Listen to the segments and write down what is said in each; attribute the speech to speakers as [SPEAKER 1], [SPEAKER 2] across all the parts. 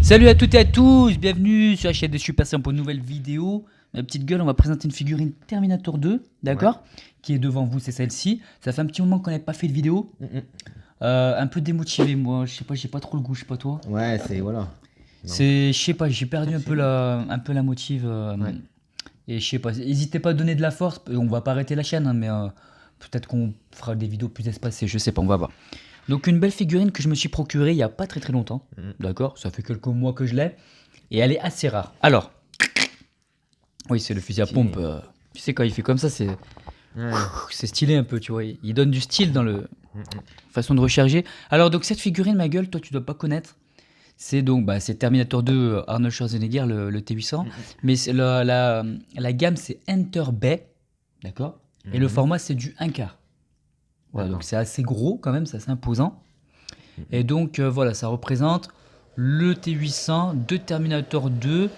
[SPEAKER 1] Salut à toutes et à tous, bienvenue sur la chaîne des Super Saiyans pour une nouvelle vidéo. Ma petite gueule, on va présenter une figurine Terminator 2, d'accord, qui est devant vous, c'est celle-ci. Ça fait un petit moment qu'on n'avait pas fait de vidéo. Un peu démotivé, moi, je sais pas, j'ai pas trop le goût, je sais pas toi.
[SPEAKER 2] Ouais, c'est voilà. Non.
[SPEAKER 1] C'est, je sais pas, j'ai perdu un peu la motive.
[SPEAKER 2] Ouais.
[SPEAKER 1] Et je sais pas, n'hésitez pas à donner de la force. On va pas arrêter la chaîne, hein, mais peut-être qu'on fera des vidéos plus espacées, je sais pas, on va voir. Donc une belle figurine que je me suis procurée il y a pas très longtemps, d'accord, ça fait quelques mois que je l'ai, et elle est assez rare. Alors, oui, c'est le fusil à pompe, tu sais quand il fait comme ça, c'est stylé un peu, tu vois, il donne du style dans le façon de recharger. Alors donc cette figurine, ma gueule, toi tu dois pas connaître, c'est donc c'est Terminator 2 Arnold Schwarzenegger, le T800, mais c'est la gamme c'est Enter Bay, d'accord, et le format c'est du 1/4. Voilà, donc c'est assez gros quand même, c'est assez imposant. Et donc voilà, ça représente le T800 de Terminator 2,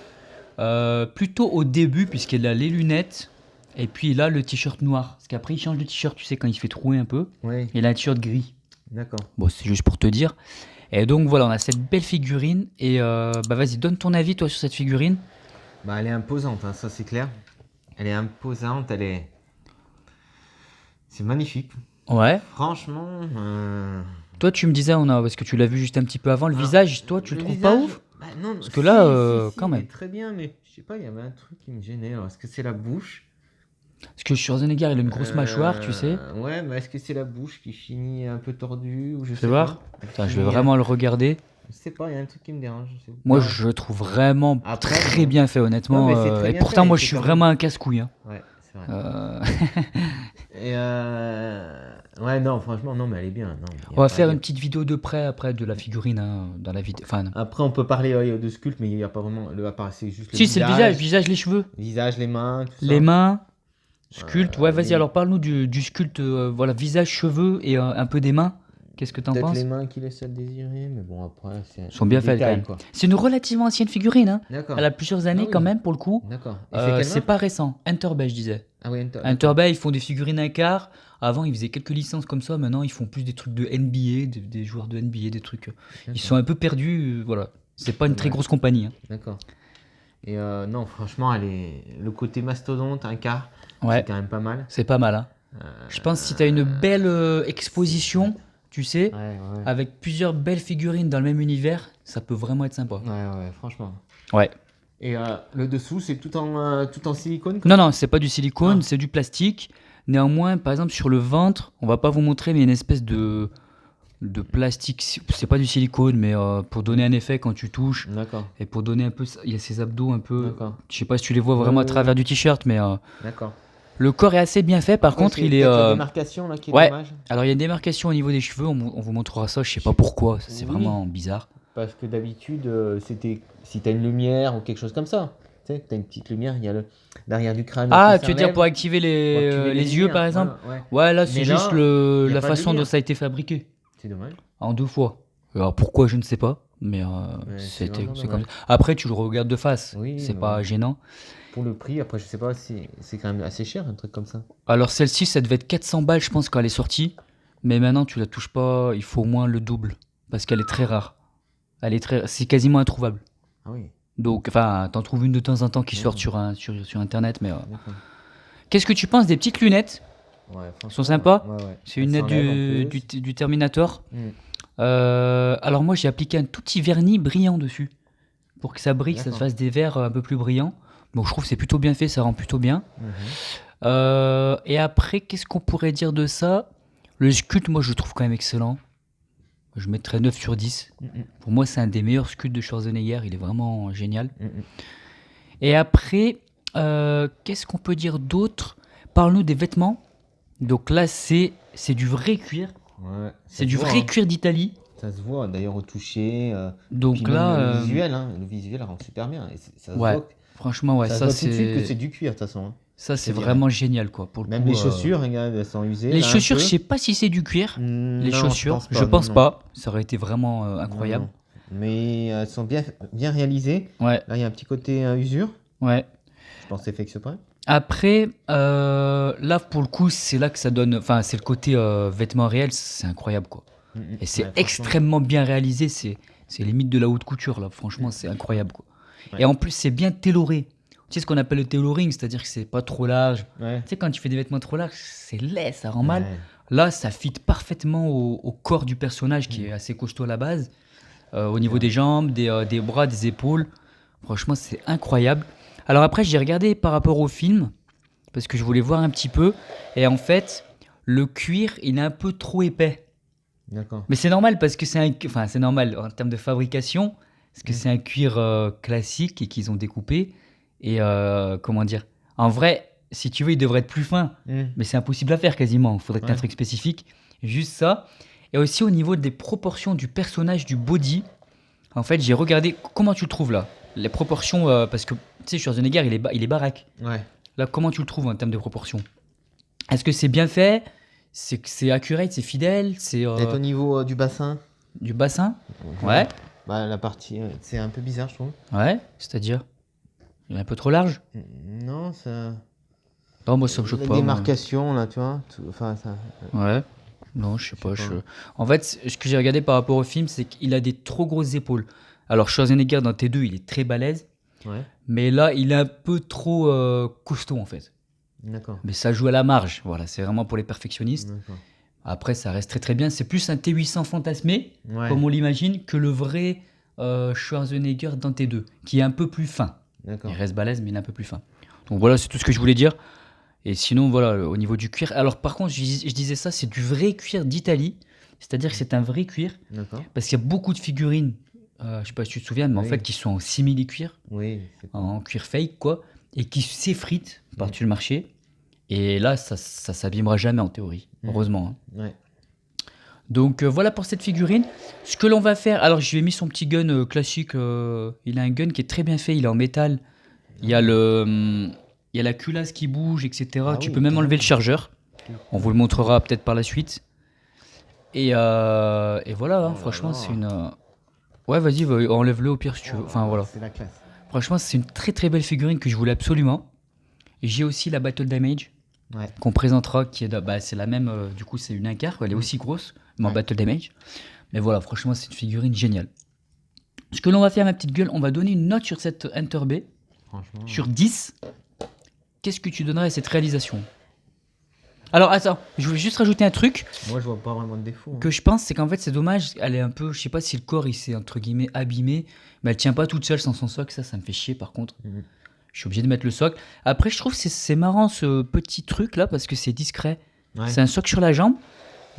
[SPEAKER 1] plutôt au début, puisqu'il a les lunettes, et puis il a le t-shirt noir. Parce qu'après il change de t-shirt, tu sais, quand il se fait trouer un peu.
[SPEAKER 2] Ouais.
[SPEAKER 1] Il a un t-shirt gris.
[SPEAKER 2] D'accord.
[SPEAKER 1] Bon, c'est juste pour te dire. Et donc voilà, on a cette belle figurine. Et vas-y, donne ton avis toi sur cette figurine.
[SPEAKER 2] Bah elle est imposante, hein, ça c'est clair. Elle est imposante, c'est magnifique.
[SPEAKER 1] Ouais.
[SPEAKER 2] Franchement.
[SPEAKER 1] Toi tu me disais, parce que tu l'as vu juste un petit peu avant, le visage, toi tu le trouves pas ouf?
[SPEAKER 2] Bah, non,
[SPEAKER 1] Parce que là, quand
[SPEAKER 2] il
[SPEAKER 1] même.
[SPEAKER 2] est très bien, mais je sais pas, il y avait un truc qui me gênait. Alors, est-ce que c'est la bouche?
[SPEAKER 1] Parce que Schwarzenegger, il a une grosse mâchoire, tu sais.
[SPEAKER 2] Ouais, mais est-ce que c'est la bouche qui finit un peu tordue ou je
[SPEAKER 1] Fais
[SPEAKER 2] sais
[SPEAKER 1] voir.
[SPEAKER 2] pas.
[SPEAKER 1] Attends, je vais vraiment le regarder.
[SPEAKER 2] Je sais pas, il y a un truc qui me dérange. Je sais
[SPEAKER 1] Moi,
[SPEAKER 2] pas.
[SPEAKER 1] je le trouve vraiment
[SPEAKER 2] Après,
[SPEAKER 1] très bien fait, honnêtement.
[SPEAKER 2] Non, mais c'est très
[SPEAKER 1] Et
[SPEAKER 2] bien
[SPEAKER 1] pourtant,
[SPEAKER 2] fait,
[SPEAKER 1] moi,
[SPEAKER 2] c'est
[SPEAKER 1] je suis
[SPEAKER 2] quand
[SPEAKER 1] vraiment un casse-couille, hein.
[SPEAKER 2] Ouais, c'est vrai.
[SPEAKER 1] Euh,
[SPEAKER 2] Et ouais, non, franchement, non, mais elle est bien. Non,
[SPEAKER 1] On va faire une petite vidéo de près après de la figurine, hein, dans la vidéo. Enfin,
[SPEAKER 2] Après, on peut parler de sculpte, mais il n'y a pas vraiment. C'est juste le
[SPEAKER 1] si, c'est le visage, les cheveux,
[SPEAKER 2] visage, les mains, tout ça.
[SPEAKER 1] les mains, sculpte. Ouais, vas-y,
[SPEAKER 2] les-
[SPEAKER 1] alors parle-nous du sculpte, voilà, visage, cheveux et un peu des mains. Qu'est-ce que t'en
[SPEAKER 2] Peut-être
[SPEAKER 1] penses?
[SPEAKER 2] les mains qui laissent à désirer, mais bon, après, c'est.
[SPEAKER 1] Elles sont bien faites quand
[SPEAKER 2] détail,
[SPEAKER 1] même.
[SPEAKER 2] quoi.
[SPEAKER 1] C'est une relativement ancienne figurine, hein.
[SPEAKER 2] D'accord.
[SPEAKER 1] Elle a plusieurs années
[SPEAKER 2] Ah oui.
[SPEAKER 1] quand même pour le coup.
[SPEAKER 2] D'accord. Et c'est quelle
[SPEAKER 1] C'est
[SPEAKER 2] marque
[SPEAKER 1] pas récent. Enter Bay, je disais.
[SPEAKER 2] Ah oui,
[SPEAKER 1] Enter Bay, ils font des figurines 1/4. Avant, ils faisaient quelques licences comme ça. Maintenant, ils font plus des trucs de NBA, des joueurs de NBA, des trucs. Ils sont un peu perdus. Voilà. C'est pas une très grosse compagnie, hein.
[SPEAKER 2] D'accord. Et non, franchement, le côté mastodonte, un quart,
[SPEAKER 1] Ouais.
[SPEAKER 2] c'est quand même pas mal.
[SPEAKER 1] C'est pas mal, hein. Je pense que si tu as une belle exposition, tu sais,
[SPEAKER 2] Ouais.
[SPEAKER 1] avec plusieurs belles figurines dans le même univers, ça peut vraiment être sympa.
[SPEAKER 2] Ouais, franchement.
[SPEAKER 1] Ouais.
[SPEAKER 2] Et le dessous, c'est tout en silicone
[SPEAKER 1] Non, c'est pas du silicone,
[SPEAKER 2] Ah.
[SPEAKER 1] c'est du plastique. Néanmoins, par exemple, sur le ventre, on va pas vous montrer, mais il y a une espèce de plastique. C'est pas du silicone, mais pour donner un effet quand tu touches.
[SPEAKER 2] D'accord.
[SPEAKER 1] Et pour donner un peu, il y a ses abdos un peu.
[SPEAKER 2] D'accord.
[SPEAKER 1] Je sais pas si tu les vois vraiment à travers du t-shirt, mais
[SPEAKER 2] D'accord.
[SPEAKER 1] le corps est assez bien fait. Par contre, il est.
[SPEAKER 2] La démarcation là qui est
[SPEAKER 1] Ouais.
[SPEAKER 2] dommage.
[SPEAKER 1] Alors, il y a une démarcation au niveau des cheveux. On vous montrera ça. Je sais pas pourquoi. C'est
[SPEAKER 2] Oui.
[SPEAKER 1] vraiment bizarre.
[SPEAKER 2] Parce que d'habitude, c'était si t'as une lumière ou quelque chose comme ça. Tu sais, t'as une petite lumière, il y a l'arrière du crâne.
[SPEAKER 1] Ah,
[SPEAKER 2] qui
[SPEAKER 1] tu veux dire
[SPEAKER 2] s'enlève.
[SPEAKER 1] pour activer les yeux, par exemple? Ouais, là, c'est
[SPEAKER 2] Mais
[SPEAKER 1] juste
[SPEAKER 2] là, y a
[SPEAKER 1] la
[SPEAKER 2] pas de
[SPEAKER 1] façon dont
[SPEAKER 2] lumière.
[SPEAKER 1] ça a été fabriqué.
[SPEAKER 2] C'est dommage.
[SPEAKER 1] En 2 fois. Alors pourquoi, je ne sais pas. Mais
[SPEAKER 2] c'est
[SPEAKER 1] c'est
[SPEAKER 2] vraiment
[SPEAKER 1] comme
[SPEAKER 2] dommage.
[SPEAKER 1] ça. Après, tu le regardes de face.
[SPEAKER 2] Oui,
[SPEAKER 1] C'est
[SPEAKER 2] mais
[SPEAKER 1] pas
[SPEAKER 2] bon.
[SPEAKER 1] gênant.
[SPEAKER 2] Pour le prix, après, je sais pas si c'est quand même assez cher, un truc comme ça.
[SPEAKER 1] Alors celle-ci, ça devait être 400 balles, je pense, quand elle est sortie. Mais maintenant, tu la touches pas. Il faut au moins le double. Parce qu'elle est très rare. C'est quasiment introuvable.
[SPEAKER 2] Ah oui.
[SPEAKER 1] Donc, enfin, t'en trouves une de temps en temps qui sort sur Internet. Mais qu'est-ce que tu penses des petites lunettes?
[SPEAKER 2] Ouais,
[SPEAKER 1] Elles sont sympas.
[SPEAKER 2] Ouais.
[SPEAKER 1] C'est une lunette du Terminator. Alors moi, j'ai appliqué un tout petit vernis brillant dessus. Pour que ça brille, que ça se fasse des verres un peu plus brillants. Donc je trouve que c'est plutôt bien fait, ça rend plutôt bien. Et après, qu'est-ce qu'on pourrait dire de ça? Le sculpte, moi, je le trouve quand même excellent. Je mettrais 9 sur 10. Pour moi, c'est un des meilleurs sculptes de Schwarzenegger. Il est vraiment génial. Et après, qu'est-ce qu'on peut dire d'autre? Parle-nous des vêtements. Donc là, c'est du vrai cuir.
[SPEAKER 2] Ouais.
[SPEAKER 1] C'est du vrai cuir d'Italie.
[SPEAKER 2] Ça se voit, d'ailleurs, au toucher.
[SPEAKER 1] Donc
[SPEAKER 2] puis même
[SPEAKER 1] là,
[SPEAKER 2] le visuel rend super bien. Et ça se
[SPEAKER 1] ouais,
[SPEAKER 2] voit,
[SPEAKER 1] franchement, ouais,
[SPEAKER 2] ça
[SPEAKER 1] ça
[SPEAKER 2] se voit tout de suite que c'est
[SPEAKER 1] c'est
[SPEAKER 2] du cuir, de toute façon. Hein.
[SPEAKER 1] ça c'est
[SPEAKER 2] c'est vrai.
[SPEAKER 1] vraiment génial, quoi. Pour le
[SPEAKER 2] Même
[SPEAKER 1] coup,
[SPEAKER 2] les chaussures, regarde, elles sont usées.
[SPEAKER 1] les
[SPEAKER 2] là, un
[SPEAKER 1] chaussures,
[SPEAKER 2] peu.
[SPEAKER 1] je sais pas si c'est du cuir. Les
[SPEAKER 2] Non,
[SPEAKER 1] chaussures, je
[SPEAKER 2] non,
[SPEAKER 1] pense
[SPEAKER 2] non.
[SPEAKER 1] pas. Ça aurait été vraiment incroyable.
[SPEAKER 2] Non. Mais elles sont bien réalisées.
[SPEAKER 1] Ouais,
[SPEAKER 2] Là, il y a un petit côté usure.
[SPEAKER 1] ouais.
[SPEAKER 2] Je pense que c'est fait exprès.
[SPEAKER 1] Après, là pour le coup, c'est là que ça donne. Enfin, c'est le côté vêtements réels, c'est incroyable, quoi. Et c'est
[SPEAKER 2] Ouais, franchement.
[SPEAKER 1] extrêmement bien réalisé. C'est c'est limite de la haute couture là. Franchement, c'est incroyable quoi.
[SPEAKER 2] Ouais.
[SPEAKER 1] Et en plus, c'est bien tailoré. Tu sais ce qu'on appelle le tailoring, c'est-à-dire que c'est pas trop large.
[SPEAKER 2] Ouais.
[SPEAKER 1] Tu sais, quand tu fais des vêtements trop larges, c'est laid, ça rend mal.
[SPEAKER 2] Ouais.
[SPEAKER 1] Là, ça fit parfaitement au corps du personnage qui est assez costaud à la base. Au niveau des jambes, des bras, des épaules. Franchement, c'est incroyable. Alors après, j'ai regardé par rapport au film, parce que je voulais voir un petit peu. Et en fait, le cuir, il est un peu trop épais.
[SPEAKER 2] D'accord.
[SPEAKER 1] Mais c'est normal parce que c'est normal en termes de fabrication, parce que c'est un cuir classique et qu'ils ont découpé. Et comment dire, en vrai, si tu veux, il devrait être plus fin. Mais c'est impossible à faire quasiment. Il faudrait que tu aies un truc spécifique. Juste ça. Et aussi au niveau des proportions du personnage, du body. En fait, j'ai regardé comment tu le trouves là. Les proportions, parce que tu sais, Schwarzenegger, il est baraque.
[SPEAKER 2] Ouais.
[SPEAKER 1] Là, comment tu le trouves en termes de proportions? Est-ce que c'est bien fait? C'est accurate, c'est fidèle? C'est
[SPEAKER 2] Et au niveau du bassin?
[SPEAKER 1] du bassin? Ouais.
[SPEAKER 2] Bah, la partie, c'est un peu bizarre, je trouve.
[SPEAKER 1] Ouais, c'est-à-dire? Il est un peu trop large?
[SPEAKER 2] Non, ça.
[SPEAKER 1] Non, moi ça me choque
[SPEAKER 2] La
[SPEAKER 1] pas. moi.
[SPEAKER 2] démarcation, là, tu vois. Enfin, ça.
[SPEAKER 1] Ouais. Non, je sais pas.
[SPEAKER 2] sais pas.
[SPEAKER 1] En fait, ce que j'ai regardé par rapport au film, c'est qu'il a des trop grosses épaules. Alors, Schwarzenegger dans T2, il est très balèze.
[SPEAKER 2] Ouais.
[SPEAKER 1] Mais là, il est un peu trop costaud en fait.
[SPEAKER 2] D'accord.
[SPEAKER 1] Mais ça joue à la marge. Voilà, c'est vraiment pour les perfectionnistes.
[SPEAKER 2] D'accord.
[SPEAKER 1] Après, ça reste très très bien. C'est plus un T800 fantasmé,
[SPEAKER 2] Ouais.
[SPEAKER 1] comme on l'imagine, que le vrai Schwarzenegger dans T2, qui est un peu plus fin.
[SPEAKER 2] D'accord.
[SPEAKER 1] Il reste balèze, mais il est un peu plus fin. Donc voilà, c'est tout ce que je voulais dire. Et sinon, voilà, au niveau du cuir. Alors par contre, je disais ça, c'est du vrai cuir d'Italie. C'est-à-dire que c'est un vrai cuir.
[SPEAKER 2] D'accord.
[SPEAKER 1] Parce qu'il y a beaucoup de figurines, je sais pas si tu te souviens, mais en
[SPEAKER 2] Oui.
[SPEAKER 1] fait, qui sont en simili-cuir,
[SPEAKER 2] Oui. c'est pas-
[SPEAKER 1] en cuir fake, quoi, et qui s'effritent par-dessus le marché. Et là, ça s'abîmera jamais en théorie, heureusement. Hein.
[SPEAKER 2] Ouais.
[SPEAKER 1] Donc voilà pour cette figurine. Ce que l'on va faire, alors je lui ai mis son petit gun classique. Il a un gun qui est très bien fait, il est en métal. Il y a la culasse qui bouge, etc.
[SPEAKER 2] Ah
[SPEAKER 1] Tu
[SPEAKER 2] oui,
[SPEAKER 1] peux même enlever le
[SPEAKER 2] carrément.
[SPEAKER 1] chargeur. On vous le montrera peut-être par la suite. Et voilà, hein,
[SPEAKER 2] là
[SPEAKER 1] franchement,
[SPEAKER 2] là.
[SPEAKER 1] c'est une. Ouais, vas-y, enlève-le au pire si tu veux. Enfin voilà.
[SPEAKER 2] C'est la classe.
[SPEAKER 1] Franchement, c'est une très très belle figurine que je voulais absolument. Et j'ai aussi la Battle Damage
[SPEAKER 2] Ouais.
[SPEAKER 1] qu'on présentera, qui est, c'est la même. Du coup, c'est une Incar, quoi, elle est aussi grosse, mais en
[SPEAKER 2] Ouais.
[SPEAKER 1] Battle Damage. Mais voilà, franchement, c'est une figurine géniale. Ce que l'on va faire, ma petite gueule, on va donner une note sur cette Hunter B.
[SPEAKER 2] Franchement.
[SPEAKER 1] Sur 10. Qu'est-ce que tu donnerais à cette réalisation? Alors attends, je vais juste rajouter un truc
[SPEAKER 2] Moi, je vois pas vraiment de défaut.
[SPEAKER 1] que je pense, c'est qu'en fait c'est dommage, elle est un peu, je sais pas si le corps il s'est entre guillemets abîmé, mais elle tient pas toute seule sans son socle, ça me fait chier par contre.
[SPEAKER 2] Mhm.
[SPEAKER 1] Je suis obligé de mettre le socle. Après je trouve que c'est marrant ce petit truc là parce que c'est discret.
[SPEAKER 2] Ouais.
[SPEAKER 1] C'est un socle sur la jambe.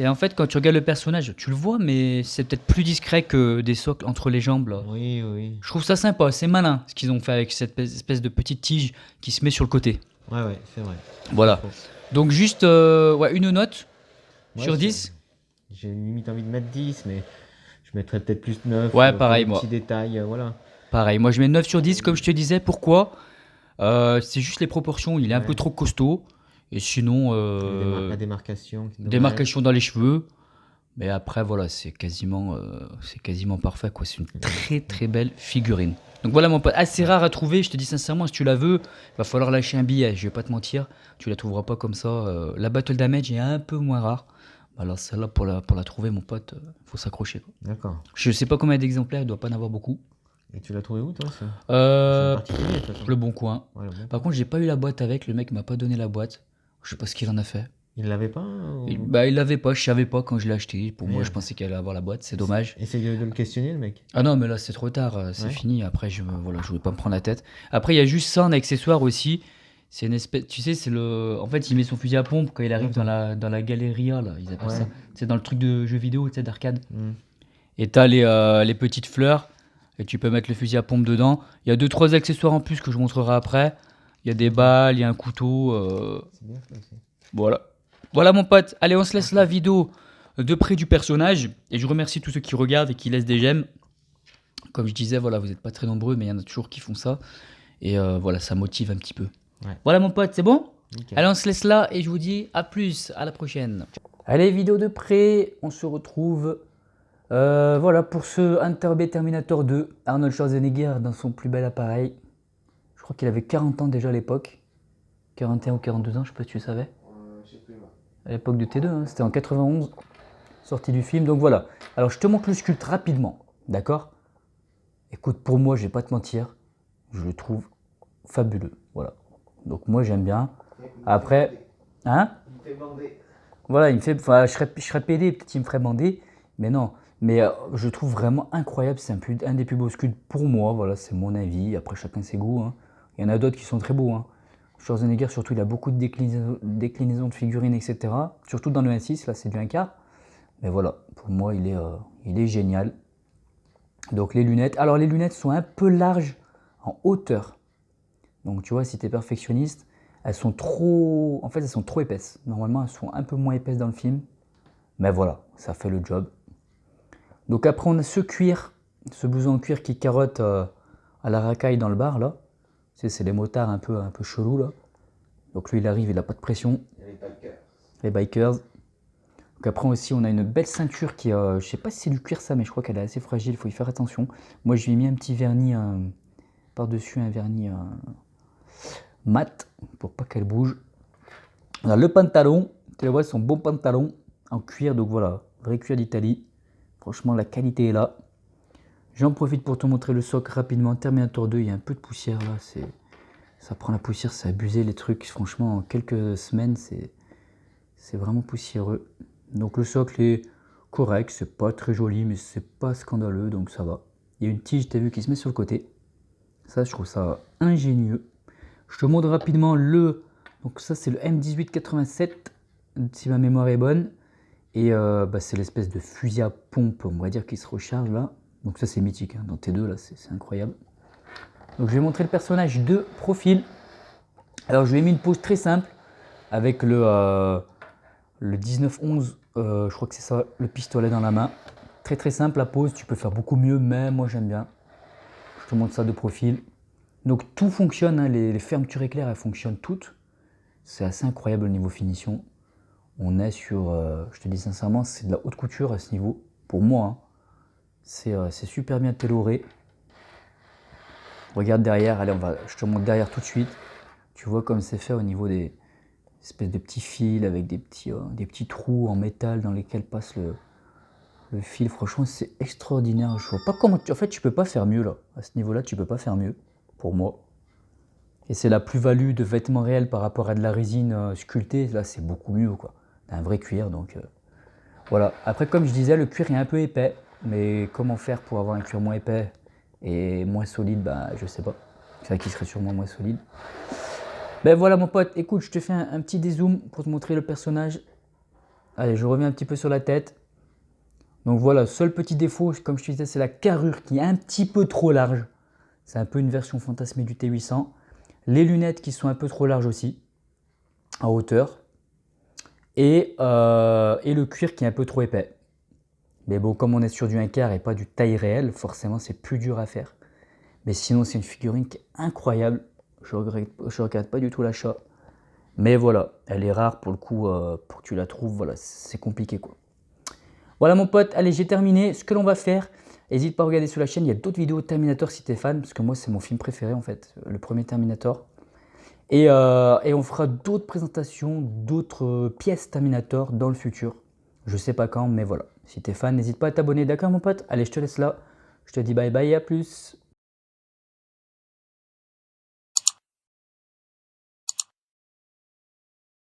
[SPEAKER 1] Et en fait quand tu regardes le personnage, tu le vois mais c'est peut-être plus discret que des socles entre les jambes là.
[SPEAKER 2] Oui, oui.
[SPEAKER 1] Je trouve ça sympa, c'est malin ce qu'ils ont fait avec cette espèce de petite tige qui se met sur le côté.
[SPEAKER 2] Ouais, ouais, c'est vrai.
[SPEAKER 1] Voilà. Donc juste ouais, une note
[SPEAKER 2] Ouais,
[SPEAKER 1] sur
[SPEAKER 2] c'est-
[SPEAKER 1] 10.
[SPEAKER 2] J'ai limite envie de mettre 10, mais je mettrais peut-être plus 9.
[SPEAKER 1] Ouais,
[SPEAKER 2] pour
[SPEAKER 1] pareil,
[SPEAKER 2] les
[SPEAKER 1] moi.
[SPEAKER 2] petits détails, voilà.
[SPEAKER 1] Pareil, moi je mets 9 sur 10 comme je te disais. Pourquoi? C'est juste les proportions, il est un
[SPEAKER 2] Ouais.
[SPEAKER 1] peu trop costaud. Et sinon,
[SPEAKER 2] La démarcation. c'est dommage.
[SPEAKER 1] démarcation dans les cheveux. Mais après, voilà, c'est quasiment parfait, quoi. C'est une très très belle figurine. Donc voilà mon pote, assez rare à trouver, je te dis sincèrement, si tu la veux, il va falloir lâcher un billet, je vais pas te mentir, tu la trouveras pas comme ça. La Battle Damage est un peu moins rare. Alors celle-là, pour la trouver, mon pote, faut s'accrocher, quoi.
[SPEAKER 2] D'accord.
[SPEAKER 1] Je sais pas combien d'exemplaires, il doit pas en avoir beaucoup.
[SPEAKER 2] Et tu l'as trouvé où, toi ça
[SPEAKER 1] Euh,
[SPEAKER 2] C'est particulier, de toute façon.
[SPEAKER 1] le bon coin.
[SPEAKER 2] Ouais, le bon.
[SPEAKER 1] Par contre, j'ai pas eu la boîte avec, le mec m'a pas donné la boîte. Je sais pas ce qu'il en a fait.
[SPEAKER 2] Il l'avait pas ou-
[SPEAKER 1] Il l'avait pas, je savais pas quand je l'ai acheté. Pour moi,
[SPEAKER 2] Merde.
[SPEAKER 1] je pensais qu'elle allait avoir la boîte, c'est dommage.
[SPEAKER 2] Essaye de le questionner, le mec.
[SPEAKER 1] Ah non, mais là c'est trop tard, c'est
[SPEAKER 2] Ouais.
[SPEAKER 1] fini. Après, je voulais pas me prendre la tête. Après, il y a juste ça en accessoire aussi. C'est une espèce, tu sais, en fait, il met son fusil à pompe quand il arrive dans la galeria, là, ils appellent
[SPEAKER 2] Ouais.
[SPEAKER 1] ça. C'est dans le truc de jeux vidéo, tu sais, d'arcade.
[SPEAKER 2] Hmm.
[SPEAKER 1] Et t'as les petites fleurs, et tu peux mettre le fusil à pompe dedans. Il y a 2-3 accessoires en plus que je montrerai après. Il y a des balles, il y a un couteau.
[SPEAKER 2] C'est bien ça aussi.
[SPEAKER 1] Voilà. Voilà mon pote. Allez, on se laisse la vidéo de près du personnage. Et je remercie tous ceux qui regardent et qui laissent des j'aime. Comme je disais, voilà, vous n'êtes pas très nombreux, mais il y en a toujours qui font ça. Et voilà, ça motive un petit peu.
[SPEAKER 2] Ouais.
[SPEAKER 1] Voilà mon pote, c'est bon?
[SPEAKER 2] Nickel.
[SPEAKER 1] Allez, on se laisse là et je vous dis à plus, à la prochaine. Allez, vidéo de près, on se retrouve voilà pour ce Hunter B Terminator 2. Arnold Schwarzenegger dans son plus bel appareil. Je crois qu'il avait 40 ans déjà à l'époque. 41 ou 42 ans, je sais pas si tu le savais. À l'époque de T2, hein, c'était en 91, sortie du film. Donc voilà. Alors je te montre le sculpte rapidement, d'accord? Écoute, pour moi, je vais pas te mentir, je le trouve fabuleux. Voilà. Donc moi, j'aime bien. Après, hein?
[SPEAKER 2] Il me fait bander.
[SPEAKER 1] Voilà, il me fait, enfin, je serais pédé, peut-être qu'il me ferait bander, mais non. Mais je trouve vraiment incroyable, c'est un des plus beaux scuds pour moi, voilà, c'est mon avis, après chacun ses goûts, hein. Il y en a d'autres qui sont très beaux, hein. Schwarzenegger, surtout, il a beaucoup de déclinaisons de figurines, etc. Surtout dans le 1.6, là, c'est du 1/4. Mais voilà, pour moi, il est génial. Donc les lunettes, alors les lunettes sont un peu larges en hauteur. Donc tu vois, si tu es perfectionniste, elles sont trop, en fait, elles sont trop épaisses. Normalement, elles sont un peu moins épaisses dans le film. Mais voilà, ça fait le job. Donc après, on a ce cuir, ce blouson en cuir qui carotte à la racaille dans le bar, là. Tu sais, c'est les motards un peu chelous, là. Donc lui, il arrive, il n'a pas de pression.
[SPEAKER 2] Les bikers.
[SPEAKER 1] Les bikers. Donc après aussi, on a une belle ceinture qui, je sais pas si c'est du cuir ça, mais je crois qu'elle est assez fragile, il faut y faire attention. Moi, je lui ai mis un petit vernis par-dessus, un vernis mat, pour pas qu'elle bouge. On a le pantalon, tu le vois, son beau pantalon en cuir, donc voilà, vrai cuir d'Italie. Franchement, la qualité est là. J'en profite pour te montrer le socle rapidement. Terminator 2, il y a un peu de poussière là, ça prend la poussière, c'est abusé les trucs. Franchement, en quelques semaines, c'est vraiment poussiéreux. Donc le socle est correct, c'est pas très joli, mais c'est pas scandaleux, donc ça va. Il y a une tige, t'as vu, qui se met sur le côté. Ça, je trouve ça ingénieux. Je te montre rapidement le... Donc ça, c'est le M1887, si ma mémoire est bonne. Et c'est l'espèce de fusil à pompe, on va dire, qui se recharge là. Donc ça, c'est mythique, hein. Dans T2, là, c'est incroyable. Donc je vais montrer le personnage de profil. Alors je lui ai mis une pose très simple, avec le 19-11, je crois que c'est ça, le pistolet dans la main. Très très simple la pose, tu peux faire beaucoup mieux, mais moi j'aime bien. Je te montre ça de profil. Donc tout fonctionne, hein, les fermetures éclairs, elles fonctionnent toutes. C'est assez incroyable au niveau finition. On est sur, je te dis sincèrement, c'est de la haute couture à ce niveau. Pour moi, hein. C'est super bien tailoré. Regarde derrière, allez, je te montre derrière tout de suite. Tu vois comme c'est fait au niveau des espèces de petits fils avec des petits trous en métal dans lesquels passe le fil. Franchement, c'est extraordinaire. Je vois pas comment. En fait, tu peux pas faire mieux là. À ce niveau-là, tu peux pas faire mieux, pour moi. Et c'est la plus-value de vêtements réels par rapport à de la résine sculptée. Là, c'est beaucoup mieux, quoi. T'as un vrai cuir, donc voilà. Après, comme je disais, le cuir est un peu épais. Mais comment faire pour avoir un cuir moins épais et moins solide, bah, je sais pas. C'est vrai qu'il serait sûrement moins solide. Ben voilà mon pote, écoute, je te fais un petit dézoom pour te montrer le personnage. Allez, je reviens un petit peu sur la tête. Donc voilà, seul petit défaut, comme je te disais, c'est la carrure qui est un petit peu trop large. C'est un peu une version fantasmée du T800. Les lunettes qui sont un peu trop larges aussi, en hauteur. Et le cuir qui est un peu trop épais. Mais bon, comme on est sur du 1/4 et pas du taille réelle, forcément c'est plus dur à faire. Mais sinon, c'est une figurine qui est incroyable. Je regrette pas du tout l'achat. Mais voilà, elle est rare pour le coup, pour que tu la trouves, voilà, c'est compliqué quoi. Voilà mon pote, allez j'ai terminé. Ce que l'on va faire, n'hésite pas à regarder sur la chaîne, il y a d'autres vidéos Terminator si t'es fan, parce que moi c'est mon film préféré en fait, le premier Terminator. Et on fera d'autres présentations, d'autres pièces Terminator dans le futur. Je sais pas quand, mais voilà. Si t'es fan, n'hésite pas à t'abonner, d'accord mon pote? Allez, je te laisse là. Je te dis bye bye et à plus.